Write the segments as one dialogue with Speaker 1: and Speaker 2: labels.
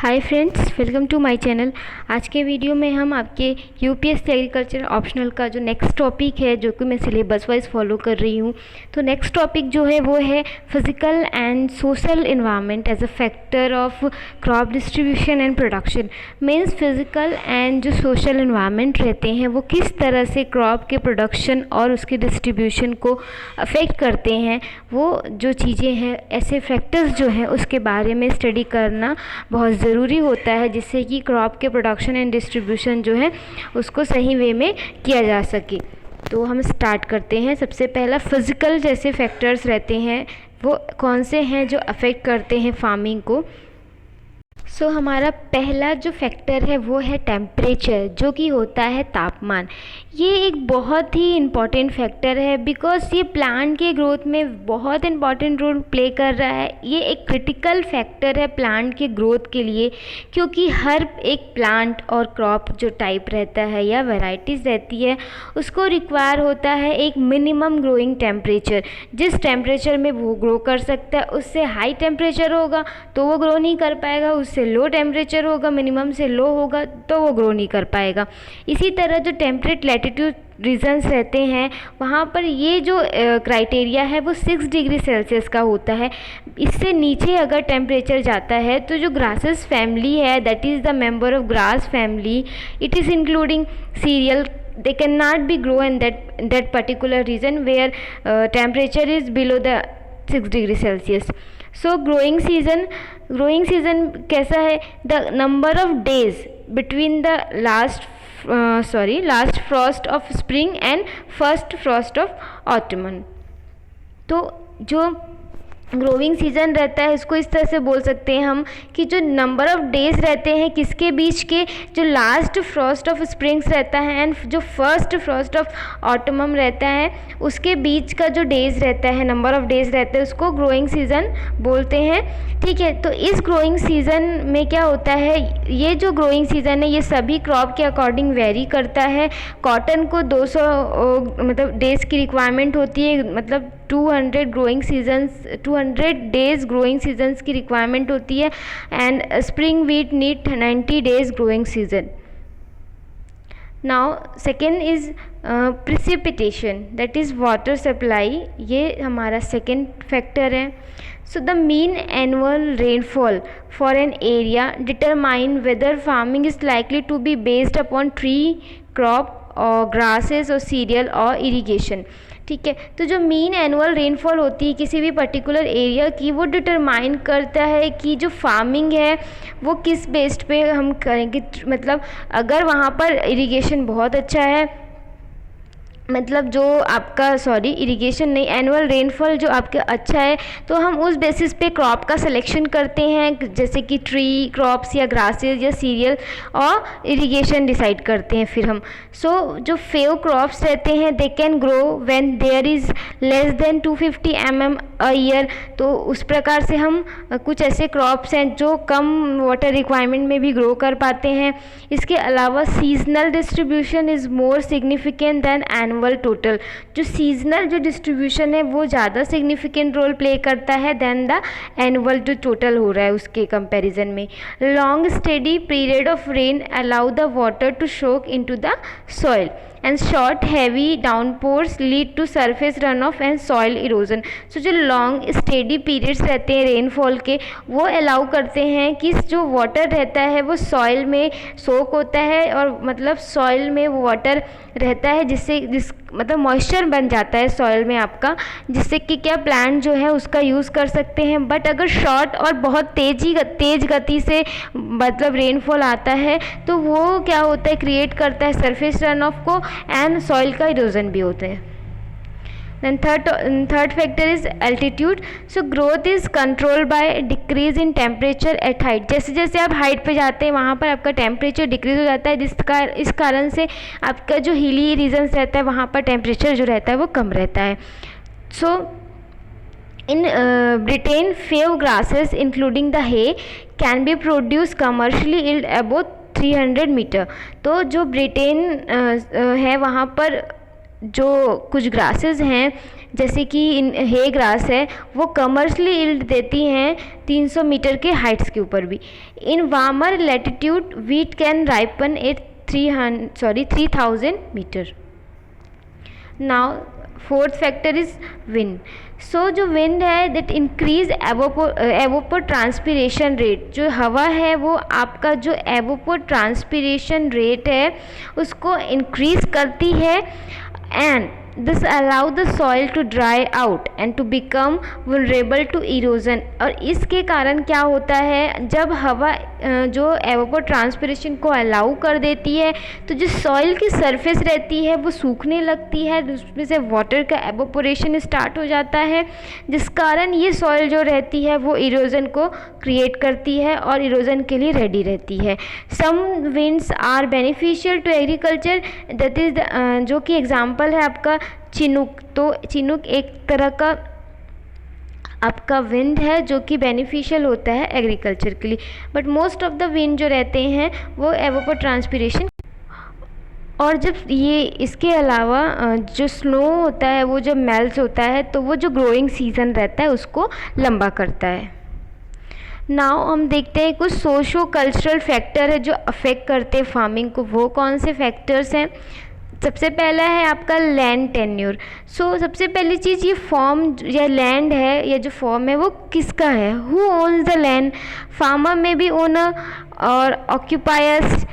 Speaker 1: Hi friends, welcome to my channel. आज के video में हम आपके यूपीएससी एग्रीकल्चर ऑप्शनल का जो नेक्स्ट टॉपिक है, जो कि मैं सिलेबस वाइज फॉलो कर रही हूँ। तो नेक्स्ट टॉपिक जो है वो है physical and social environment as a factor of crop distribution and production. Means physical and जो सोशल इन्वायरमेंट रहते हैं वो किस तरह से क्रॉप के प्रोडक्शन और उसके डिस्ट्रीब्यूशन को अफेक्ट करते हैं। वो जो चीज़ें हैं, ऐसे फैक्टर्स जो हैं, उसके बारे में स्टडी करना बहुत ज़रूरी होता है, जिससे कि क्रॉप के प्रोडक्शन एंड डिस्ट्रीब्यूशन जो है उसको सही वे में किया जा सके। तो हम स्टार्ट करते हैं। सबसे पहला फिज़िकल जैसे फैक्टर्स रहते हैं वो कौन से हैं जो अफेक्ट करते हैं फार्मिंग को। हमारा पहला जो फैक्टर है वो है टेम्परेचर, जो कि होता है तापमान। ये एक बहुत ही इम्पॉर्टेंट फैक्टर है बिकॉज ये प्लांट के ग्रोथ में बहुत इम्पॉर्टेंट रोल प्ले कर रहा है। ये एक क्रिटिकल फैक्टर है प्लांट के ग्रोथ के लिए, क्योंकि हर एक प्लांट और क्रॉप जो टाइप रहता है या वैरायटीज़ रहती है उसको रिक्वायर होता है एक मिनिमम ग्रोइंग टेम्परेचर। जिस टेम्परेचर में वो ग्रो कर सकता है, उससे हाई टेम्परेचर होगा तो वो ग्रो नहीं कर पाएगा, उससे लो टेम्परेचर होगा, मिनिमम से लो होगा तो वो ग्रो नहीं कर पाएगा। इसी तरह जो टेम्परेट लैटिट्यूड रीजन्स रहते हैं वहाँ पर ये जो क्राइटेरिया है वो 6 डिग्री सेल्सियस का होता है। इससे नीचे अगर टेम्परेचर जाता है तो जो ग्रासेस फैमिली है, that is the member of grass family, it is including serial, they cannot be grow in that particular region where temperature is below the 6 degree Celsius. So growing season कैसा है? The number of days between the last frost of spring and first frost of autumn. तो जो growing season रहता है इसको इस तरह से बोल सकते हैं हम कि जो नंबर ऑफ डेज़ रहते हैं किसके बीच के, जो लास्ट फ्रॉस्ट ऑफ स्प्रिंग्स रहता है एंड जो फर्स्ट फ्रॉस्ट ऑफ ऑटमम रहता है, उसके बीच का जो डेज़ रहता है, नंबर ऑफ डेज़ रहते हैं, उसको ग्रोइंग सीज़न बोलते हैं। ठीक है, तो इस ग्रोइंग सीज़न में क्या होता है, ये जो ग्रोइंग सीज़न है ये सभी क्रॉप के अकॉर्डिंग वेरी करता है। कॉटन को 200 मतलब डेज़ की रिक्वायरमेंट होती है, मतलब 200 डेज़ ग्रोइंग सीजन्स की रिक्वायरमेंट होती है and spring wheat need 90 days growing season. Now second is precipitation, that is water supply. ये हमारा सेकेंड फैक्टर है। So the mean annual rainfall for an area determine whether farming is likely to be based upon tree, crop or grasses or cereal or irrigation. ठीक है, तो जो mean annual rainfall होती है किसी भी पर्टिकुलर एरिया की, वो डिटरमाइन करता है कि जो फार्मिंग है वो किस बेस्ड पे हम करेंगे। मतलब अगर वहाँ पर इरिगेशन बहुत अच्छा है, मतलब जो आपका इरिगेशन नहीं, एनुअल रेनफॉल जो आपके अच्छा है, तो हम उस बेसिस पे क्रॉप का सिलेक्शन करते हैं, जैसे कि ट्री, क्रॉप्स या ग्रासेस या सीरियल, और इरिगेशन डिसाइड करते हैं फिर हम। जो फेव क्रॉप्स रहते हैं they can grow when there is less than 250 mm a year. तो उस प्रकार से हम कुछ ऐसे क्रॉप्स हैं जो कम वाटर रिक्वायरमेंट में भी ग्रो कर पाते हैं। इसके अलावा seasonal distribution is more significant than annual total. जो सीजनल जो डिस्ट्रीब्यूशन है वो ज़्यादा सिग्निफिकेंट रोल प्ले करता है दैन द एनुअल जो टोटल हो रहा है उसके कंपैरिजन में। Long steady period of rain allow the water to soak into the soil and short heavy downpours lead to surface run off and soil erosion. जो long steady periods रहते हैं rainfall के, वो अलाउ करते हैं कि जो वाटर रहता है वो सॉइल में सोक होता है, और मतलब सॉइल में वो वाटर रहता है जिस मतलब मॉइस्चर बन जाता है सॉइल में आपका, जिससे कि क्या प्लांट जो है उसका यूज़ कर सकते हैं। बट अगर शॉर्ट और बहुत तेज़ गति से मतलब रेनफॉल आता है तो वो क्या होता है, क्रिएट करता है सरफेस रन ऑफ को एंड सॉइल का इरोजन भी होता है। Then third factor is altitude. So growth is controlled by decrease in temperature at height. जैसे जैसे आप हाइट पे जाते हैं वहाँ पर आपका टेम्परेचर डिक्रीज हो जाता है, इस कारण से आपका जो हिली रीजन्स रहता है वहाँ पर टेम्परेचर जो रहता है वो कम रहता है। So in Britain, few grasses including the hay can be produced commercially yield above 300 मीटर। तो जो ब्रिटेन है वहाँ पर जो कुछ ग्रासेस हैं जैसे कि हे ग्रास है, वो कमर्शियली यील्ड देती हैं 300 मीटर के हाइट्स के ऊपर भी। In warmer latitude wheat can ripen at 3000 metre. Now fourth factor is wind. So जो विंड है that increase evapotranspiration rate. जो हवा है वो आपका जो एवोपोर ट्रांसपिरेशन रेट है उसको इंक्रीज करती है, and this allow the soil to dry out and to become vulnerable to erosion. और इसके कारण क्या होता है, जब हवा जो एवोपोर ट्रांसपिरेशन को अलाउ कर देती है तो जो सॉइल की सरफेस रहती है वो सूखने लगती है, उसमें से वाटर का एवोपोरेशन स्टार्ट हो जाता है, जिस कारण ये सॉइल जो रहती है वो इरोजन को क्रिएट करती है और इरोजन के लिए रेडी रहती है। Some winds are beneficial to agriculture, that is जो कि एग्जाम्पल है आपका चिनूक। तो चिनूक एक तरह का आपका विंड है जो कि बेनिफिशियल होता है एग्रीकल्चर के लिए, but most of the wind जो रहते हैं वो एवोपोर ट्रांसपिरेशन। और जब ये इसके अलावा जो स्नो होता है वो जब मेल्ट होता है तो वो जो ग्रोइंग सीज़न रहता है उसको लंबा करता है। नाउ हम देखते हैं कुछ सोशो कल्चरल फैक्टर है जो अफेक्ट करते हैं फार्मिंग को। वो कौन से फैक्टर्स हैं? सबसे पहला है आपका लैंड टेन्योर। सो सबसे पहली चीज़, ये फॉर्म या लैंड है या जो फॉर्म है वो किसका है, who owns the land. Farmer में भी ओनर और ऑक्यूपायर्स,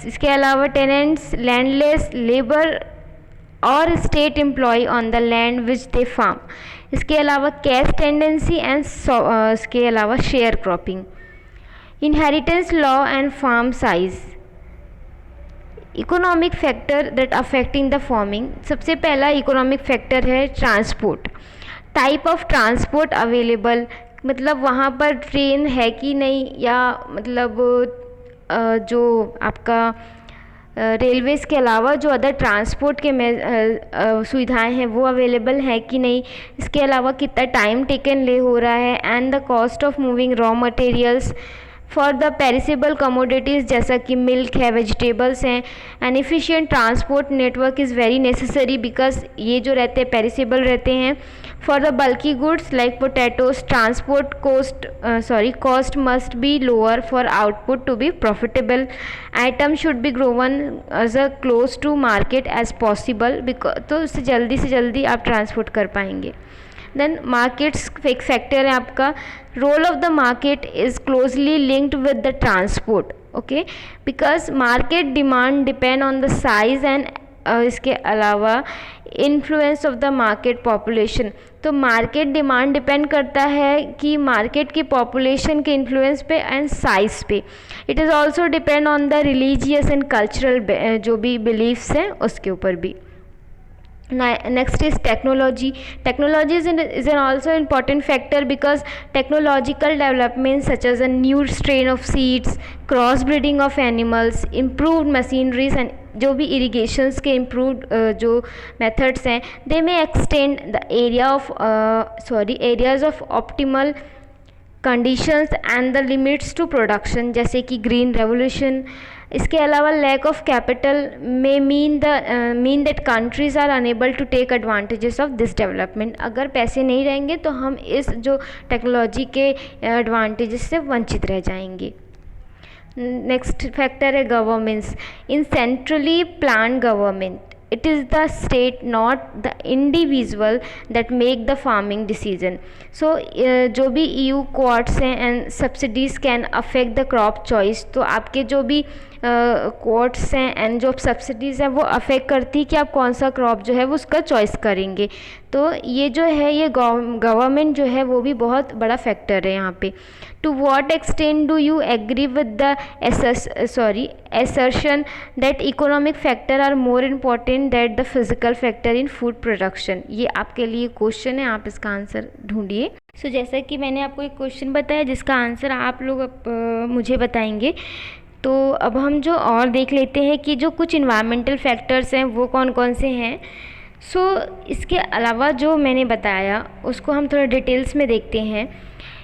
Speaker 1: इसके अलावा टेनेंट्स, लैंडलेस, लेबर और state employ on the land which they farm. इसके अलावा कैश टेंडेंसी एंड इसके अलावा share cropping, inheritance law and farm size. Economic factor that affecting the farming. सबसे पहला इकोनॉमिक फैक्टर है transport. Type of transport available, मतलब वहाँ पर ट्रेन है कि नहीं, या मतलब जो आपका रेलवेज़ के अलावा जो अदर ट्रांसपोर्ट के सुविधाएं हैं वो अवेलेबल है कि नहीं। इसके अलावा कितना टाइम टेकन ले हो रहा है, and the cost of moving raw materials for the perishable commodities जैसा कि मिल्क है, वेजिटेबल्स हैं। An efficient transport network is very necessary because ये जो रहते हैं पेरिसेबल रहते हैं। For the bulky goods like potatoes, transport cost must be lower for output to be profitable. Item should be grown as a close to market as possible, because तो उससे जल्दी आप ट्रांसपोर्ट कर पाएंगे। देन मार्केट्स एक factor है आपका। Role of the market is closely linked with the transport, okay, because market demand depend on the size and इसके अलावा influence of the market population. तो मार्केट डिमांड डिपेंड करता है कि मार्केट की पॉपुलेशन के इन्फ्लुएंस पे एंड साइज पे। It is also depend on the religious and cultural जो भी बिलीफ्स हैं उसके ऊपर भी। Next is technology. Technology is an also important factor because technological developments such as a new strain of seeds, crossbreeding of animals, improved machineries and जो भी irrigations के improved जो methods हैं, they may extend the areas of optimal conditions and the limits to production, जैसे कि green revolution। इसके अलावा lack of capital में mean that countries are unable to take advantages of this development. अगर पैसे नहीं रहेंगे तो हम इस जो टेक्नोलॉजी के एडवांटेजेस से वंचित रह जाएंगे। नेक्स्ट फैक्टर है governments. In centrally plan government, it is the state not the individual that make the farming decision. So जो भी EU quotas हैं and subsidies can affect the crop choice। तो आपके जो भी quotas हैं एंड जो सब्सिडीज़ हैं वो अफेक्ट करती है कि आप कौन सा क्रॉप जो है वो उसका चॉइस करेंगे। तो ये जो है ये गवर्नमेंट जो है वो भी बहुत बड़ा फैक्टर है यहाँ पे। To what extent do you agree with the assertion that economic factor are more important than the physical factor in food production? ये आपके लिए क्वेश्चन है, आप इसका आंसर ढूंढिए। सो जैसा कि मैंने आपको एक क्वेश्चन बताया जिसका आंसर आप लोग मुझे बताएंगे। तो अब हम जो और देख लेते हैं कि जो कुछ इन्वायरमेंटल फैक्टर्स हैं वो कौन कौन से हैं। सो इसके अलावा जो मैंने बताया उसको हम थोड़ा डिटेल्स में देखते हैं।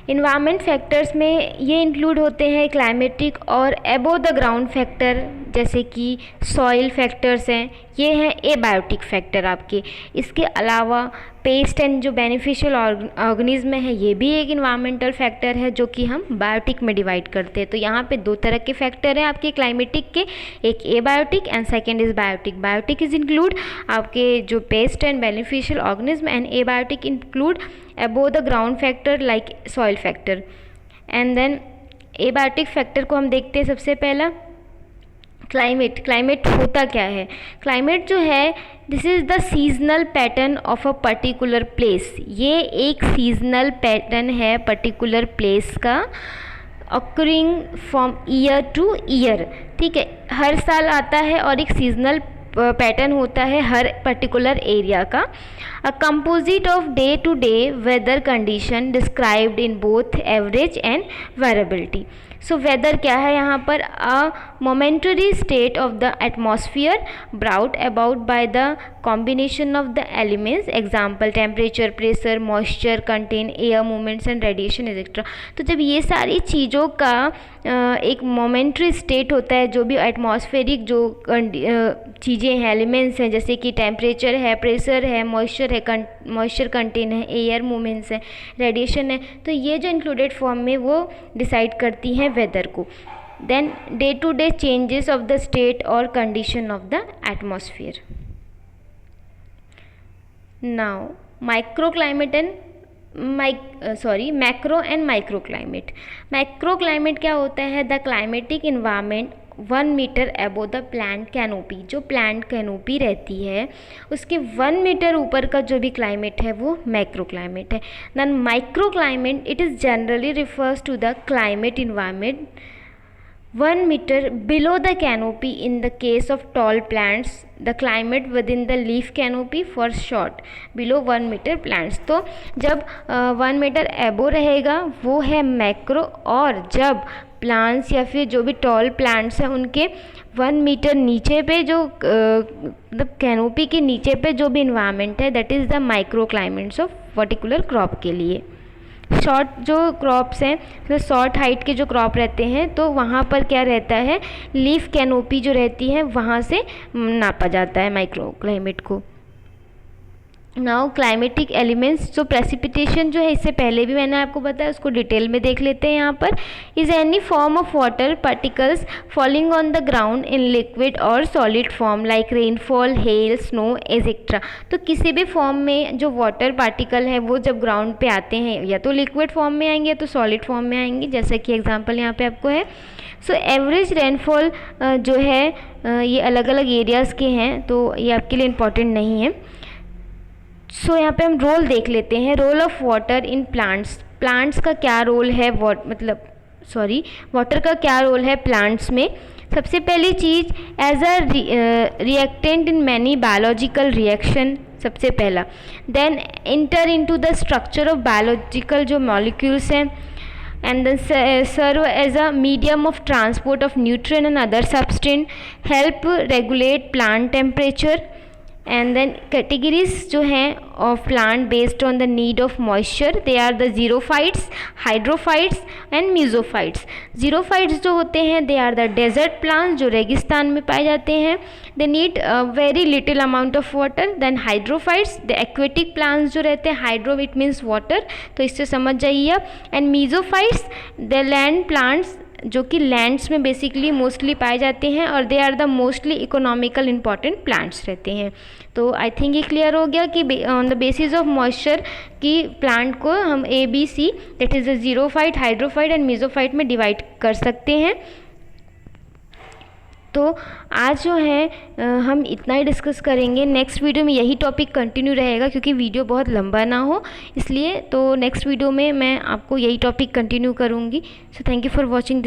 Speaker 1: इन्वायरमेंट फैक्टर्स में ये इंक्लूड होते हैं क्लाइमेटिक और एबोव द ग्राउंड फैक्टर, जैसे कि सॉइल फैक्टर्स हैं, ये हैं एबायोटिक फैक्टर आपके। इसके अलावा पेस्ट एंड जो बेनिफिशियल ऑर्गेनिज्म है ये भी एक इन्वायरमेंटल फैक्टर है जो कि हम बायोटिक में डिवाइड करते हैं। तो यहाँ पे दो तरह के फैक्टर हैं आपके क्लाइमेटिक के, एक abiotic and second is biotic. Biotic is include आपके जो pest and beneficial organism and abiotic include above the ground factor like soil factor. And then abiotic factor को हम देखते हैं सबसे पहला क्लाइमेट। क्लाइमेट होता क्या है? क्लाइमेट जो है this is the seasonal pattern of a particular place. ये एक सीजनल पैटर्न है पर्टिकुलर प्लेस का, occurring from year two year. ठीक है, हर साल आता है और एक सीजनल पैटर्न होता है हर पर्टिकुलर एरिया का। A composite of day to day weather condition described in both average and variability. So weather क्या है यहाँ पर? A momentary state of the atmosphere brought about by the combination of the elements, example temperature, pressure, moisture, content air movements and radiation etcetera. तो जब ये सारी चीज़ों का एक मोमेंटरी स्टेट होता है, जो भी एटमॉस्फेरिक जो चीज़ें हैं, एलिमेंट्स हैं, जैसे कि टेम्परेचर है, प्रेशर है, मॉइस्चर है, मॉइस्चर कंटेन है, एयर मूवमेंट्स है, रेडिएशन है, तो ये जो इंक्लूडेड फॉर्म में वो डिसाइड करती हैं वेदर को। Then day to day changes of the state और condition of the atmosphere. Now macro and micro climate. Macro climate क्या होता है? The climatic environment 1 metre above the plant canopy. जो प्लांट कैनोपी रहती है उसके 1 मीटर ऊपर का जो भी क्लाइमेट है वो मैक्रो क्लाइमेट है। Then micro climate it is generally refers to the climate environment 1 meter below the canopy in the case of tall plants, the climate within the leaf canopy for short below 1 meter plants। तो जब 1 metre एबो रहेगा वो है macro, और जब plants या फिर जो भी टॉल प्लांट्स हैं उनके 1 मीटर नीचे पे जो मतलब कैनोपी के नीचे पे जो भी इन्वायरमेंट है that is the micro climates of particular crop के लिए। शॉर्ट जो क्रॉप्स हैं, तो शॉर्ट हाइट के जो क्रॉप रहते हैं तो वहाँ पर क्या रहता है, लीफ कैनोपी जो रहती है वहाँ से नापा जाता है माइक्रो क्लाइमेट को। नाउ क्लाइमेटिक एलिमेंट्स, जो प्रेसिपिटेशन जो है इससे पहले भी मैंने आपको बताया, उसको डिटेल में देख लेते हैं यहाँ पर। Is any form of water particles falling on the ground in liquid और solid form like rainfall, hail, snow etcetera. तो किसी भी फॉर्म में जो वाटर पार्टिकल है वो जब ग्राउंड पे आते हैं या तो लिक्विड फॉर्म में आएंगे या तो सॉलिड फॉर्म में आएंगे, जैसा कि एग्जाम्पल यहाँ पे आपको है। सो एवरेज रेनफॉल जो है ये अलग अलग एरियाज़ के हैं तो ये आपके लिए इम्पॉर्टेंट नहीं है। सो यहाँ पे हम रोल देख लेते हैं। Role of water in plants. Plants का क्या रोल है, वाटर का क्या रोल है प्लांट्स में? सबसे पहली चीज़, as a reactant in many biological reaction, सबसे पहला। Then enter into the structure of biological जो मॉलिक्यूल्स हैं, and then serve as a medium of transport of nutrient and other substance, help regulate plant temperature। And then categories जो हैं of plant based on the need of moisture, they are the xerophytes, hydrophytes and mesophytes. Xerophytes जो होते हैं they are the desert plants जो रेगिस्तान में पाए जाते हैं, they need very little amount of water. Then hydrophytes the aquatic plants जो रहते हैं, हाइड्रो इट मीन्स वाटर, तो इससे समझ जाइए आप। And mesophytes the land plants जो कि लैंड्स में बेसिकली मोस्टली पाए जाते हैं और they are the mostly economical important plants रहते हैं। तो आई थिंक ये क्लियर हो गया कि on the basis of moisture की प्लांट को हम ABC that is the xerophyte, hydrophyte and mesophyte में डिवाइड कर सकते हैं। तो आज जो है हम इतना ही डिस्कस करेंगे। नेक्स्ट वीडियो में यही टॉपिक कंटिन्यू रहेगा क्योंकि वीडियो बहुत लंबा ना हो इसलिए। तो नेक्स्ट वीडियो में मैं आपको यही टॉपिक कंटिन्यू करूँगी। So thank you for watching this.